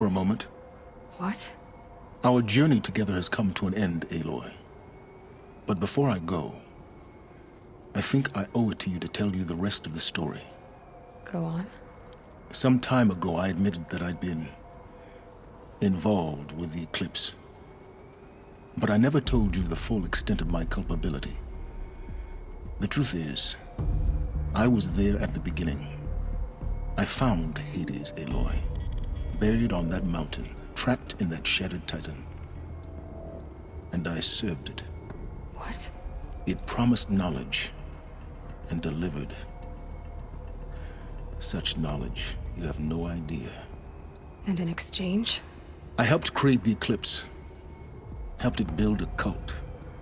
For a moment. What? Our journey together has come to an end, Aloy. But before I go, I think I owe it to you to tell you the rest of the story. Go on. Some time ago, I admitted that I'd been involved with the eclipse. But I never told you the full extent of my culpability. The truth is, I was there at the beginning. I found Hades, Aloy, buried on that mountain, trapped in that shattered titan. And I served it. What? It promised knowledge and delivered. Such knowledge, you have no idea. And in exchange? I helped create the eclipse. Helped it build a cult,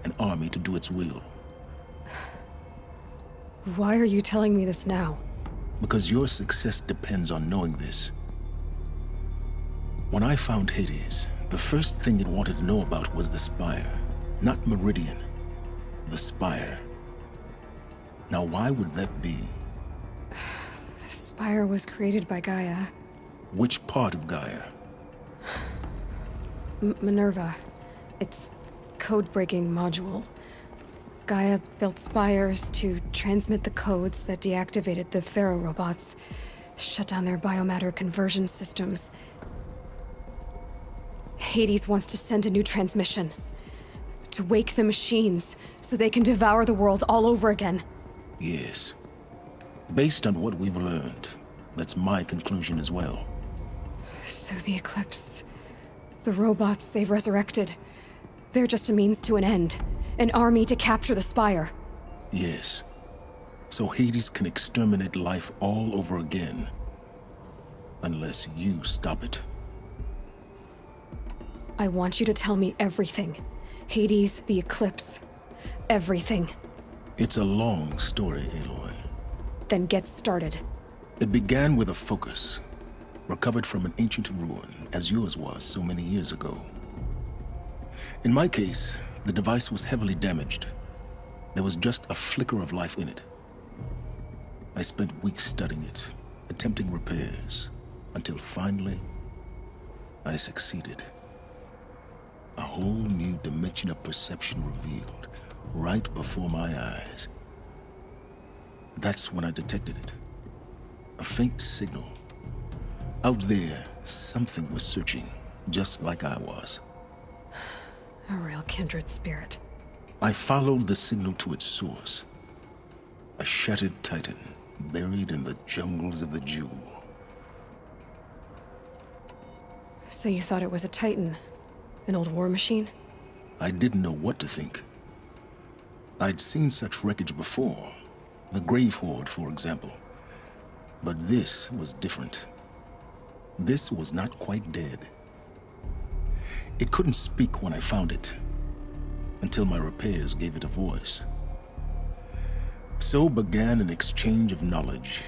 an army to do its will. Why are you telling me this now? Because your success depends on knowing this. When I found Hades, the first thing it wanted to know about was the Spire. Not Meridian. The Spire. Now why would that be? The Spire was created by Gaia. Which part of Gaia? Minerva. Its code-breaking module. Gaia built spires to transmit the codes that deactivated the Pharaoh robots, shut down their biomatter conversion systems. Hades wants to send a new transmission. To wake the machines, so they can devour the world all over again. Yes. Based on what we've learned, that's my conclusion as well. So the Eclipse... the robots they've resurrected... they're just a means to an end. An army to capture the Spire. Yes. So Hades can exterminate life all over again. Unless you stop it. I want you to tell me everything. Hades, the Eclipse. Everything. It's a long story, Aloy. Then get started. It began with a focus. Recovered from an ancient ruin, as yours was so many years ago. In my case, the device was heavily damaged. There was just a flicker of life in it. I spent weeks studying it, attempting repairs, until finally, I succeeded. A whole new dimension of perception revealed, right before my eyes. That's when I detected it. A faint signal. Out there, something was searching, just like I was. A real kindred spirit. I followed the signal to its source. A shattered titan, buried in the jungles of the Jewel. So you thought it was a Titan? An old war machine? I didn't know what to think. I'd seen such wreckage before. The Grave Horde, for example. But this was different. This was not quite dead. It couldn't speak when I found it, until my repairs gave it a voice. So began an exchange of knowledge.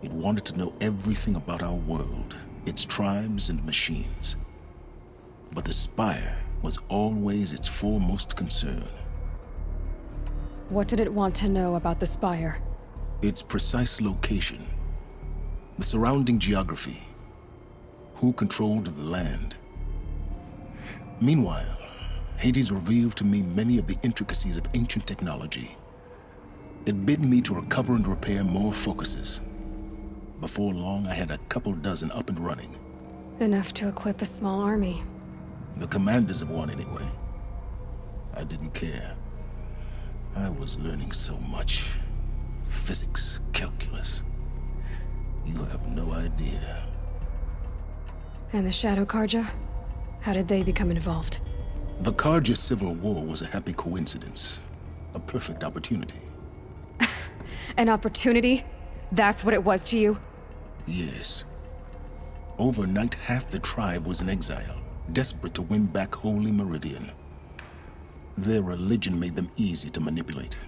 It wanted to know everything about our world, its tribes and machines. But the Spire was always its foremost concern. What did it want to know about the Spire? Its precise location, the surrounding geography, who controlled the land. Meanwhile, Hades revealed to me many of the intricacies of ancient technology. It bid me to recover and repair more focuses. Before long, I had a couple dozen up and running. Enough to equip a small army. The commanders of one, anyway. I didn't care. I was learning so much. Physics, calculus. You have no idea. And the Shadow Karja? How did they become involved? The Karja Civil War was a happy coincidence. A perfect opportunity. An opportunity? That's what it was to you? Yes. Overnight, half the tribe was in exile, desperate to win back Holy Meridian. Their religion made them easy to manipulate.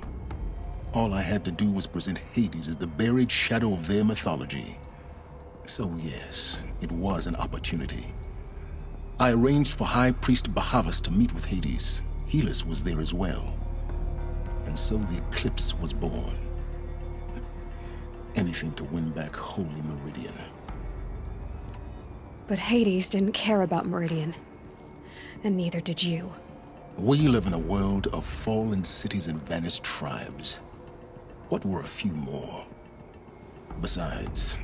All I had to do was present Hades as the buried shadow of their mythology. So yes, it was an opportunity. I arranged for High Priest Bahavas to meet with Hades. Helis was there as well. And so the Eclipse was born. Anything to win back Holy Meridian. But Hades didn't care about Meridian. And neither did you. We live in a world of fallen cities and vanished tribes. What were a few more? Besides,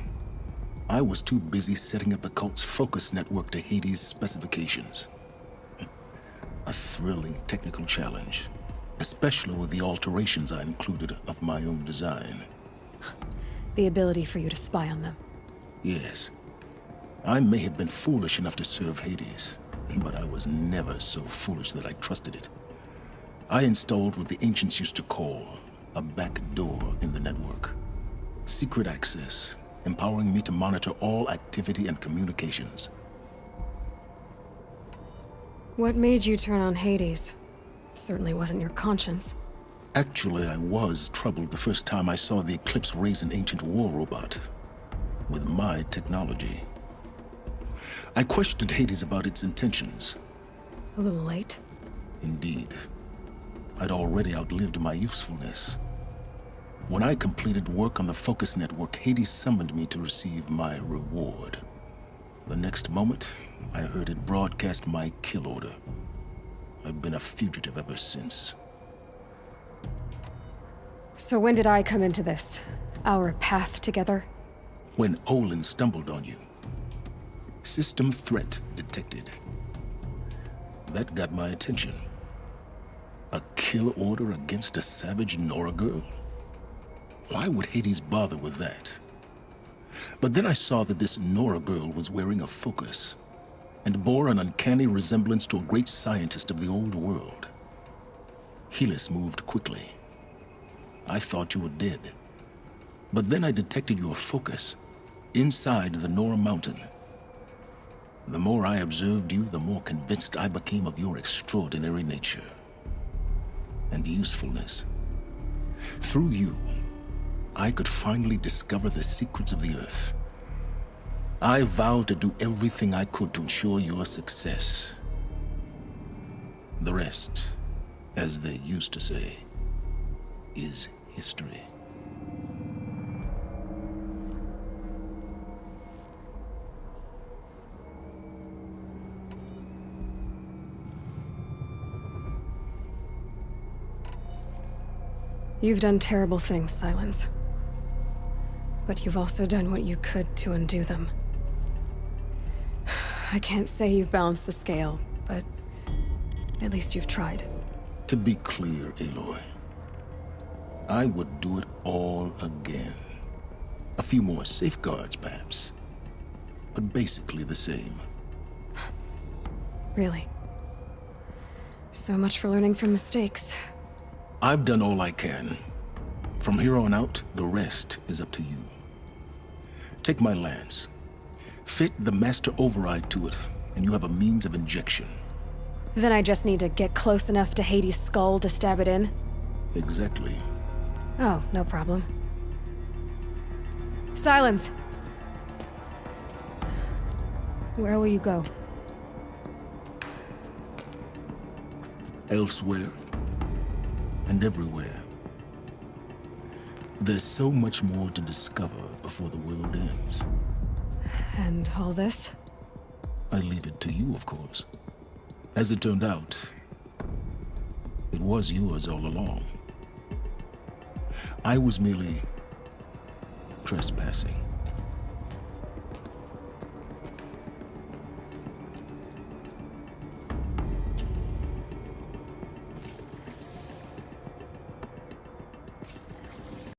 I was too busy setting up the cult's focus network to Hades' specifications. A thrilling technical challenge, especially with the alterations I included of my own design. The ability for you to spy on them. Yes, I may have been foolish enough to serve Hades, but I was never so foolish that I trusted it. I installed what the ancients used to call a back door in the network. Secret access, empowering me to monitor all activity and communications. What made you turn on Hades? It certainly wasn't your conscience. Actually, I was troubled the first time I saw the Eclipse raise an ancient war robot with my technology. I questioned Hades about its intentions. A little late? Indeed. I'd already outlived my usefulness. When I completed work on the Focus Network, Hades summoned me to receive my reward. The next moment, I heard it broadcast my kill order. I've been a fugitive ever since. So when did I come into this? Our path together? When Olin stumbled on you. System threat detected. That got my attention. A kill order against a savage Nora girl? Why would Hades bother with that? But then I saw that this Nora girl was wearing a focus and bore an uncanny resemblance to a great scientist of the old world. Helis moved quickly. I thought you were dead. But then I detected your focus inside the Nora mountain. The more I observed you, the more convinced I became of your extraordinary nature and usefulness. Through you, I could finally discover the secrets of the Earth. I vowed to do everything I could to ensure your success. The rest, as they used to say, is history. You've done terrible things, Sylens. But you've also done what you could to undo them. I can't say you've balanced the scale, but at least you've tried. To be clear, Aloy, I would do it all again. A few more safeguards, perhaps, but basically the same. Really? So much for learning from mistakes. I've done all I can. From here on out, the rest is up to you. Take my lance. Fit the master override to it, and you have a means of injection. Then I just need to get close enough to Hades' skull to stab it in? Exactly. Oh, no problem. Sylens! Where will you go? Elsewhere and everywhere. There's so much more to discover before the world ends. And all this? I leave it to you, of course. As it turned out, it was yours all along. I was merely trespassing.